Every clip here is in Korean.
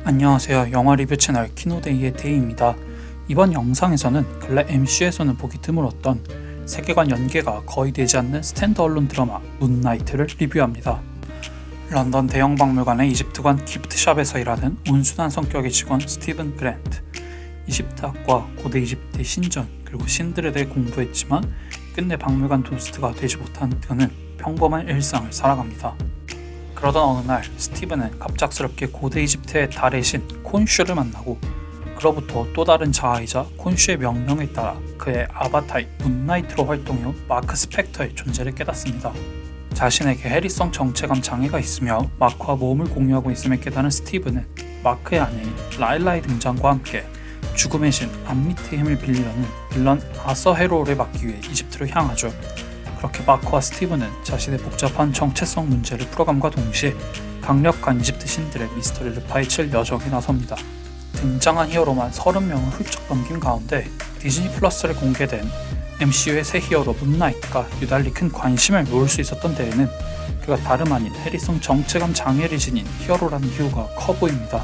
안녕하세요. 영화 리뷰 채널 키노데이의 데이입니다. 이번 영상에서는 근래 MCU에서는 보기 드물었던 세계관 연계가 거의 되지 않는 스탠드얼론 드라마 문나이트를 리뷰합니다. 런던 대형 박물관의 이집트관 기프트샵에서 일하는 온순한 성격의 직원 스티븐 그랜트. 이집트학과 고대 이집트의 신전 그리고 신들에 대해 공부했지만 끝내 박물관 도스트가 되지 못한 그는 평범한 일상을 살아갑니다. 그러던 어느 날 스티븐은 갑작스럽게 고대 이집트의 달의 신 콘슈를 만나고 그로부터 또 다른 자아이자 콘슈의 명령에 따라 그의 아바타인 문나이트로 활동해온 마크 스펙터의 존재를 깨닫습니다. 자신에게 해리성 정체감 장애가 있으며 마크와 몸을 공유하고 있음을 깨달은 스티븐은 마크의 아내인 라일라의 등장과 함께 죽음의 신 암미트의 힘을 빌리려는 빌런 아서 헤로를 막기 위해 이집트로 향하죠. 그렇게 마크와 스티븐은 자신의 복잡한 정체성 문제를 풀어감과 동시에 강력한 이집트 신들의 미스터리를 파헤칠 여정에 나섭니다. 등장한 히어로만 30명을 훌쩍 넘긴 가운데 디즈니 플러스를 공개된 MCU의 새 히어로 문나이트가 유달리 큰 관심을 모을 수 있었던 데에는 그가 다름 아닌 해리성 정체감 장애를 지닌 히어로라는 이유가 커 보입니다.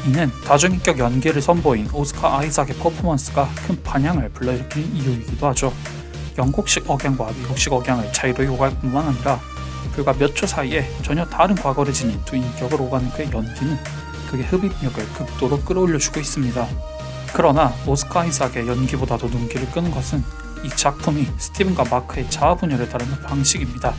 이는 다중인격 연기를 선보인 오스카 아이작의 퍼포먼스가 큰 반향을 불러일으키는 이유이기도 하죠. 영국식 억양과 미국식 억양을 자유로이 오갈 뿐만 아니라 불과 몇 초 사이에 전혀 다른 과거를 지닌 두 인격을 오가는 그의 연기는 그의 흡입력을 극도로 끌어올려주고 있습니다. 그러나 오스카 아이작의 연기보다도 눈길을 끄는 것은 이 작품이 스티븐과 마크의 자아 분열을 다루는 방식입니다.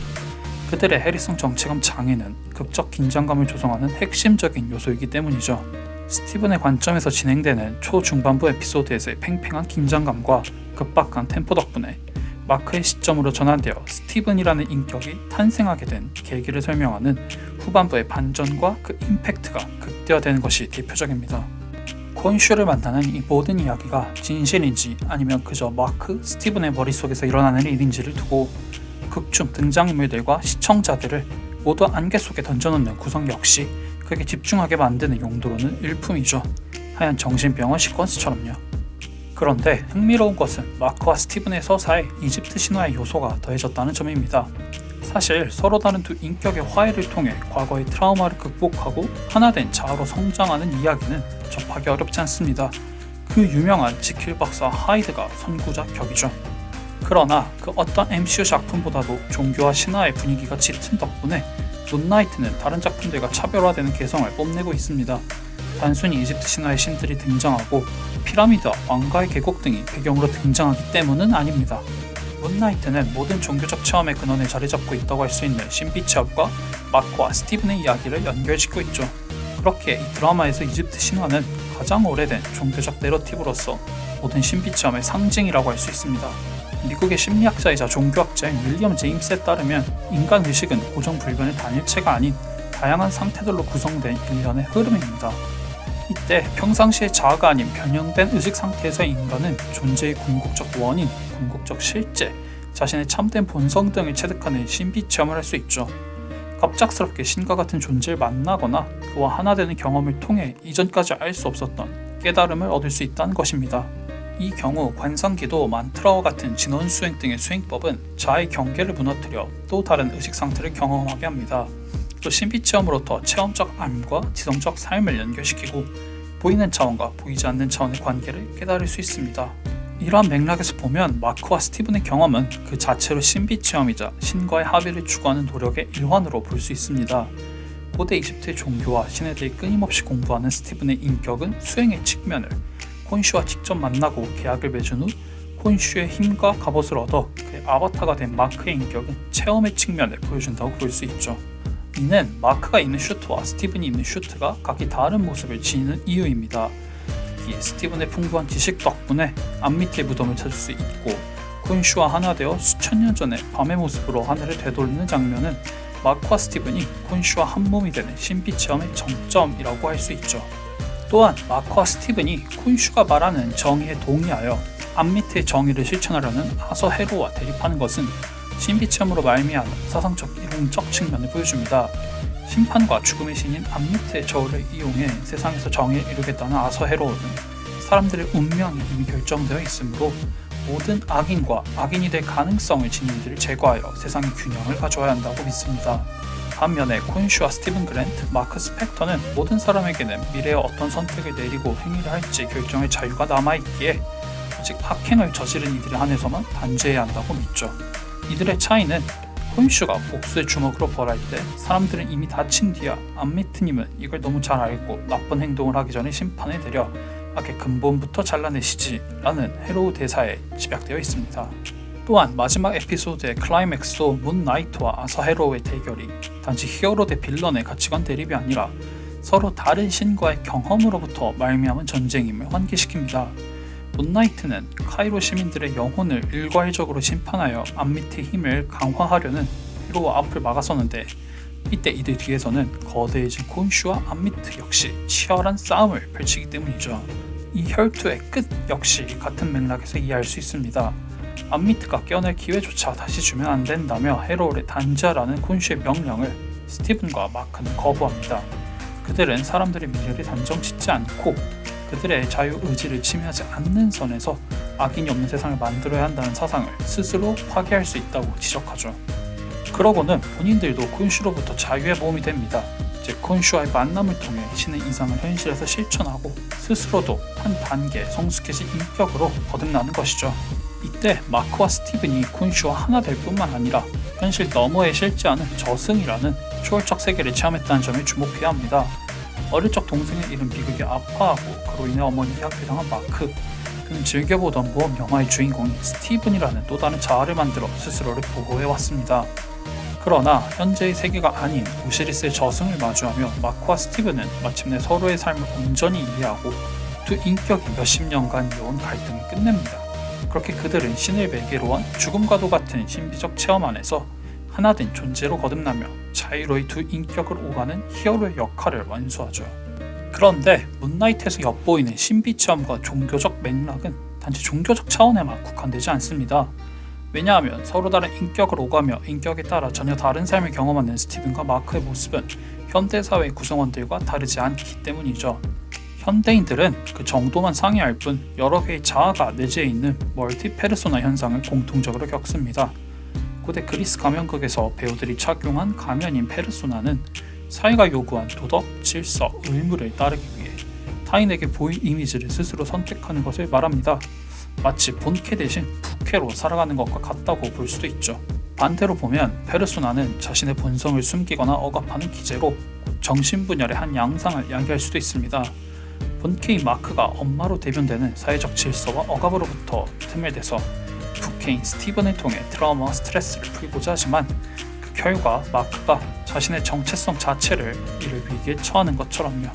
그들의 해리성 정체감 장애는 극적 긴장감을 조성하는 핵심적인 요소이기 때문이죠. 스티븐의 관점에서 진행되는 초중반부 에피소드에서의 팽팽한 긴장감과 급박한 템포 덕분에 마크의 시점으로 전환되어 스티븐이라는 인격이 탄생하게 된 계기를 설명하는 후반부의 반전과 그 임팩트가 극대화되는 것이 대표적입니다. 콘슈를 만나는 이 모든 이야기가 진실인지 아니면 그저 마크, 스티븐의 머릿속에서 일어나는 일인지를 두고 극중 등장인물들과 시청자들을 모두 안개 속에 던져놓는 구성 역시 그에게 집중하게 만드는 용도로는 일품이죠. 하얀 정신병원 시퀀스처럼요. 그런데 흥미로운 것은 마크와 스티븐의 서사에 이집트 신화의 요소가 더해졌다는 점입니다. 사실 서로 다른 두 인격의 화해를 통해 과거의 트라우마를 극복하고 하나된 자아로 성장하는 이야기는 접하기 어렵지 않습니다. 그 유명한 지킬 박사 하이드가 선구자 격이죠. 그러나 그 어떤 MCU 작품보다도 종교와 신화의 분위기가 짙은 덕분에 문나이트는 다른 작품들과 차별화되는 개성을 뽐내고 있습니다. 단순히 이집트 신화의 신들이 등장하고 피라미드와 왕가의 계곡 등이 배경으로 등장하기 때문은 아닙니다. 문나이트는 모든 종교적 체험의 근원에 자리 잡고 있다고 할 수 있는 신비 체험과 마크와 스티븐의 이야기를 연결짓고 있죠. 그렇게 이 드라마에서 이집트 신화는 가장 오래된 종교적 내러티브로서 모든 신비 체험의 상징이라고 할 수 있습니다. 미국의 심리학자이자 종교학자인 윌리엄 제임스에 따르면 인간 의식은 고정불변의 단일체가 아닌 다양한 상태들로 구성된 일련의 흐름입니다. 이때 평상시의 자아가 아닌 변형된 의식 상태에서의 인간은 존재의 궁극적 원인, 궁극적 실제, 자신의 참된 본성 등을 체득하는 신비 체험을 할 수 있죠. 갑작스럽게 신과 같은 존재를 만나거나 그와 하나 되는 경험을 통해 이전까지 알 수 없었던 깨달음을 얻을 수 있다는 것입니다. 이 경우 관상기도 만트라와 같은 진원수행 등의 수행법은 자아의 경계를 무너뜨려 또 다른 의식 상태를 경험하게 합니다. 또 신비체험으로부터 체험적 암과 지성적 삶을 연결시키고 보이는 차원과 보이지 않는 차원의 관계를 깨달을 수 있습니다. 이러한 맥락에서 보면 마크와 스티븐의 경험은 그 자체로 신비체험이자 신과의 합의를 추구하는 노력의 일환으로 볼 수 있습니다. 고대 이집트의 종교와 신에 대해 끊임없이 공부하는 스티븐의 인격은 수행의 측면을, 콘슈와 직접 만나고 계약을 맺은 후 콘슈의 힘과 갑옷을 얻어 그의 아바타가 된 마크의 인격은 체험의 측면을 보여준다고 볼 수 있죠. 이는 마크가 입는 슈트와 스티븐이 입는 슈트가 각기 다른 모습을 지니는 이유입니다. 특히 스티븐의 풍부한 지식 덕분에 암미트의 무덤을 찾을 수 있고 콘슈와 하나 되어 수천 년 전의 밤의 모습으로 하늘을 되돌리는 장면은 마크와 스티븐이 콘슈와 한 몸이 되는 신비 체험의 정점이라고 할 수 있죠. 또한 마크와 스티븐이 콘슈가 말하는 정의에 동의하여 암미트의 정의를 실천하려는 아서 헤로와 대립하는 것은 신비체험으로 말미암은 사상적 이론적 측면을 보여줍니다. 심판과 죽음의 신인 암미트의 저울을 이용해 세상에서 정의를 이루겠다는 아서 헤로는 사람들의 운명이 이미 결정되어 있으므로 모든 악인과 악인이 될 가능성을 지닌 이들을 제거하여 세상의 균형을 가져와야 한다고 믿습니다. 반면에 콘슈와 스티븐 그랜트, 마크 스펙터는 모든 사람에게는 미래에 어떤 선택을 내리고 행위를 할지 결정할 자유가 남아있기에 오직 악행을 저지른 이들에 한해서만 단죄해야 한다고 믿죠. 이들의 차이는 콘슈가 복수의 주먹으로 벌할 때 사람들은 이미 다친 뒤야 암미트님은 이걸 너무 잘 알고 나쁜 행동을 하기 전에 심판을 내려 악의 근본부터 잘라내시지 라는 헤로우 대사에 집약되어 있습니다. 또한 마지막 에피소드의 클라이맥스도 문나이트와 아사 헤로우의 대결이 단지 히어로 대 빌런의 가치관 대립이 아니라 서로 다른 신과의 경험으로부터 말미암은 전쟁임을 환기시킵니다. 문나이트는 카이로 시민들의 영혼을 일괄적으로 심판하여 암미트의 힘을 강화하려는 헤로우와 앞을 막아섰는데 이때 이들 뒤에서는 거대해진 콘슈와 암미트 역시 치열한 싸움을 펼치기 때문이죠. 이 혈투의 끝 역시 같은 맥락에서 이해할 수 있습니다. 암미트가 깨어날 기회조차 다시 주면 안 된다며 헤로우를 단죄하라는 콘슈의 명령을 스티븐과 마크는 거부합니다. 그들은 사람들의 미래를 단정짓지 않고 그들의 자유의지를 침해하지 않는 선에서 악인이 없는 세상을 만들어야 한다는 사상을 스스로 파괴할 수 있다고 지적하죠. 그러고는 본인들도 콘슈로부터 자유의 모험이 됩니다. 즉 콘슈와의 만남을 통해 신의 이상을 현실에서 실천하고 스스로도 한 단계 성숙해진 인격으로 거듭나는 것이죠. 이때 마크와 스티븐이 콘슈와 하나 될 뿐만 아니라 현실 너머에 실제하는 저승이라는 초월적 세계를 체험했다는 점에 주목해야 합니다. 어릴 적 동생을 잃은 비극에 아파하고 그로 인해 어머니에게 학대당한 마크. 그는 즐겨보던 모험 영화의 주인공인 스티븐이라는 또 다른 자아를 만들어 스스로를 보호해왔습니다. 그러나 현재의 세계가 아닌 오시리스의 저승을 마주하며 마크와 스티븐은 마침내 서로의 삶을 온전히 이해하고 두 인격이 몇십 년간 이어온 갈등을 끝냅니다. 그렇게 그들은 신을 매개로 한 죽음과도 같은 신비적 체험 안에서 하나 된 존재로 거듭나며 자유로이 두 인격을 오가는 히어로의 역할을 완수하죠. 그런데 문나이트에서 엿보이는 신비 체험과 종교적 맥락은 단지 종교적 차원에만 국한되지 않습니다. 왜냐하면 서로 다른 인격을 오가며 인격에 따라 전혀 다른 삶을 경험하는 스티븐과 마크의 모습은 현대사회의 구성원들과 다르지 않기 때문이죠. 현대인들은 그 정도만 상이할 뿐 여러 개의 자아가 내재해 있는 멀티 페르소나 현상을 공통적으로 겪습니다. 고대 그리스 가면극에서 배우들이 착용한 가면인 페르소나는 사회가 요구한 도덕, 질서, 의무를 따르기 위해 타인에게 보인 이미지를 스스로 선택하는 것을 말합니다. 마치 본캐 대신 부캐로 살아가는 것과 같다고 볼 수도 있죠. 반대로 보면 페르소나는 자신의 본성을 숨기거나 억압하는 기제로 정신분열의 한 양상을 야기할 수도 있습니다. 본캐인 마크가 엄마로 대변되는 사회적 질서와 억압으로부터 틈을 내서 부캐인 스티븐을 통해 트라우마와 스트레스를 풀고자 하지만 그 결과 마크가 자신의 정체성 자체를 이를 위기에 처하는 것처럼요.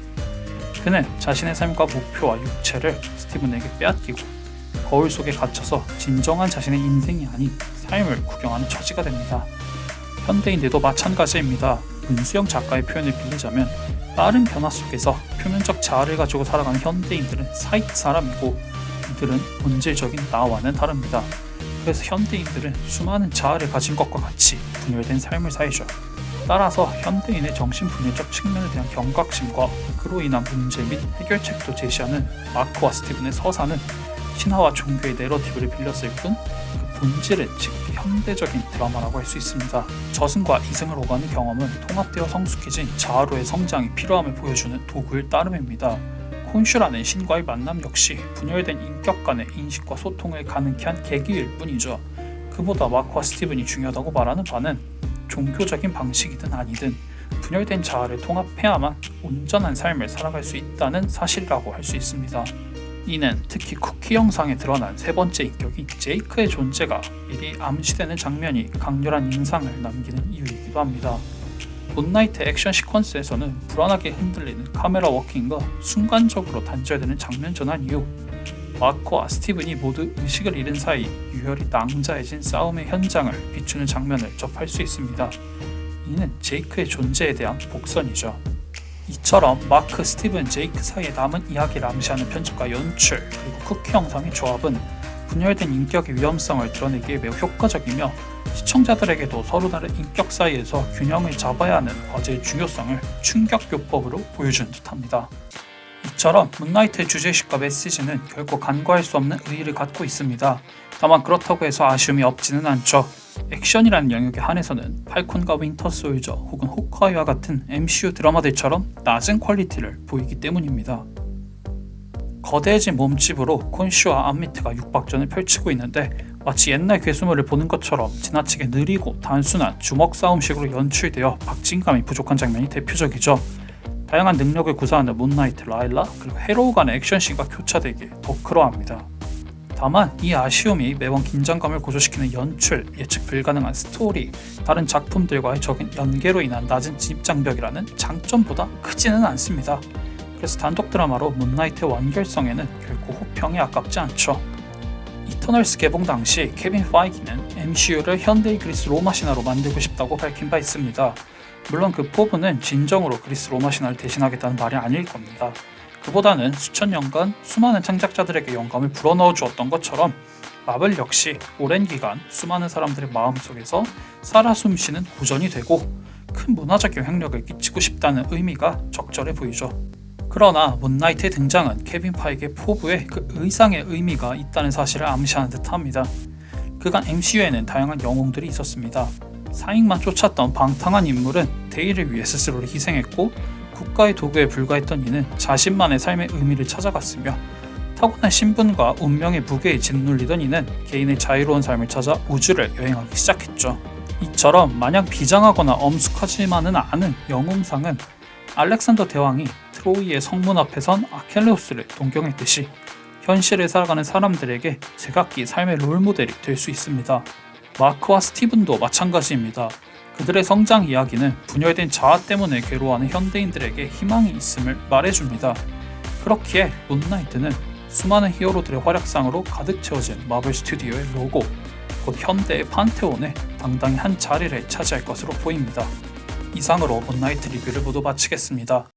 그는 자신의 삶과 목표와 육체를 스티븐에게 빼앗기고 거울 속에 갇혀서 진정한 자신의 인생이 아닌 삶을 구경하는 처지가 됩니다. 현대인들도 마찬가지입니다. 문수영 작가의 표현을 빌리자면 빠른 변화 속에서 표면적 자아를 가지고 살아가는 현대인들은 사익 사람이고 이들은 본질적인 나와는 다릅니다. 그래서 현대인들은 수많은 자아를 가진 것과 같이 분열된 삶을 살죠. 따라서 현대인의 정신분열적 측면에 대한 경각심과 그로 인한 문제 및 해결책도 제시하는 마크와 스티븐의 서사는 신화와 종교의 내러티브를 빌렸을 뿐 그 본질은 지극히 현대적인 드라마라고 할 수 있습니다. 저승과 이승을 오가는 경험은 통합되어 성숙해진 자아로의 성장이 필요함을 보여주는 도구일 따름입니다. 콘슈라는 신과의 만남 역시 분열된 인격 간의 인식과 소통을 가능케 한 계기일 뿐이죠. 그보다 마크와 스티븐이 중요하다고 말하는 바는 종교적인 방식이든 아니든 분열된 자아를 통합해야만 온전한 삶을 살아갈 수 있다는 사실이라고 할 수 있습니다. 이는 특히 쿠키 영상에 드러난 세 번째 인격인 제이크의 존재가 미리 암시되는 장면이 강렬한 인상을 남기는 이유이기도 합니다. 문나이트 액션 시퀀스에서는 불안하게 흔들리는 카메라 워킹과 순간적으로 단절되는 장면 전환 이후 마크와 스티븐이 모두 의식을 잃은 사이 유혈이 낭자해진 싸움의 현장을 비추는 장면을 접할 수 있습니다. 이는 제이크의 존재에 대한 복선이죠. 이처럼 마크, 스티븐, 제이크 사이에 남은 이야기를 암시하는 편집과 연출 그리고 쿠키 영상의 조합은 분열된 인격의 위험성을 드러내기에 매우 효과적이며 시청자들에게도 서로 다른 인격 사이에서 균형을 잡아야 하는 과제의 중요성을 충격요법으로 보여준 듯합니다. 이처럼 문나이트의 주제의식과 메시지는 결코 간과할 수 없는 의의를 갖고 있습니다. 다만 그렇다고 해서 아쉬움이 없지는 않죠. 액션이라는 영역에 한해서는 팔콘과 윈터 솔저 혹은 호크아이와 같은 MCU 드라마들처럼 낮은 퀄리티를 보이기 때문입니다. 거대해진 몸집으로 콘슈와 암미트가 육박전을 펼치고 있는데 마치 옛날 괴수물을 보는 것처럼 지나치게 느리고 단순한 주먹 싸움식으로 연출되어 박진감이 부족한 장면이 대표적이죠. 다양한 능력을 구사하는 문나이트 라일라 그리고 헤로우 간의 액션씬과 교차되기에 더 그러합니다. 다만 이 아쉬움이 매번 긴장감을 고조시키는 연출, 예측 불가능한 스토리, 다른 작품들과의 적은 연계로 인한 낮은 진입장벽이라는 장점보다 크지는 않습니다. 그래서 단독 드라마로 문나이트의 완결성에는 결코 호평이 아깝지 않죠. 이터널스 개봉 당시 케빈 파이기는 MCU를 현대의 그리스 로마 신화로 만들고 싶다고 밝힌 바 있습니다. 물론 그 포부는 진정으로 그리스 로마 신화를 대신하겠다는 말이 아닐 겁니다. 그보다는 수천 년간 수많은 창작자들에게 영감을 불어넣어 주었던 것처럼 마블 역시 오랜 기간 수많은 사람들의 마음속에서 살아 숨쉬는 고전이 되고 큰 문화적 영향력을 끼치고 싶다는 의미가 적절해 보이죠. 그러나 문나이트의 등장은 케빈 파이기의 포부에 그 의상의 의미가 있다는 사실을 암시하는 듯합니다. 그간 MCU에는 다양한 영웅들이 있었습니다. 사익만 쫓았던 방탕한 인물은 대의를 위해 스스로를 희생했고 국가의 도구에 불과했던 이는 자신만의 삶의 의미를 찾아갔으며 타고난 신분과 운명의 무게에 짓눌리던 이는 개인의 자유로운 삶을 찾아 우주를 여행하기 시작했죠. 이처럼 마냥 비장하거나 엄숙하지만은 않은 영웅상은 알렉산더 대왕이 트로이의 성문 앞에 선 아켈레우스를 동경했듯이 현실을 살아가는 사람들에게 제각기 삶의 롤모델이 될 수 있습니다. 마크와 스티븐도 마찬가지입니다. 그들의 성장 이야기는 분열된 자아 때문에 괴로워하는 현대인들에게 희망이 있음을 말해줍니다. 그렇기에 문나이트는 수많은 히어로들의 활약상으로 가득 채워진 마블 스튜디오의 로고, 곧 현대의 판테온에 당당히 한 자리를 차지할 것으로 보입니다. 이상으로 문나이트 리뷰를 모두 마치겠습니다.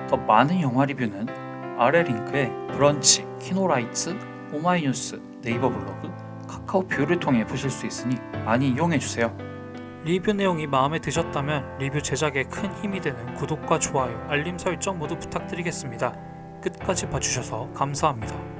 더 많은 영화 리뷰는 아래 링크에 브런치, 키노라이츠, 오마이뉴스, 네이버 블로그, 카카오 뷰를 통해 보실 수 있으니 많이 이용해주세요. 리뷰 내용이 마음에 드셨다면 리뷰 제작에 큰 힘이 되는 구독과 좋아요, 알림 설정 모두 부탁드리겠습니다. 끝까지 봐주셔서 감사합니다.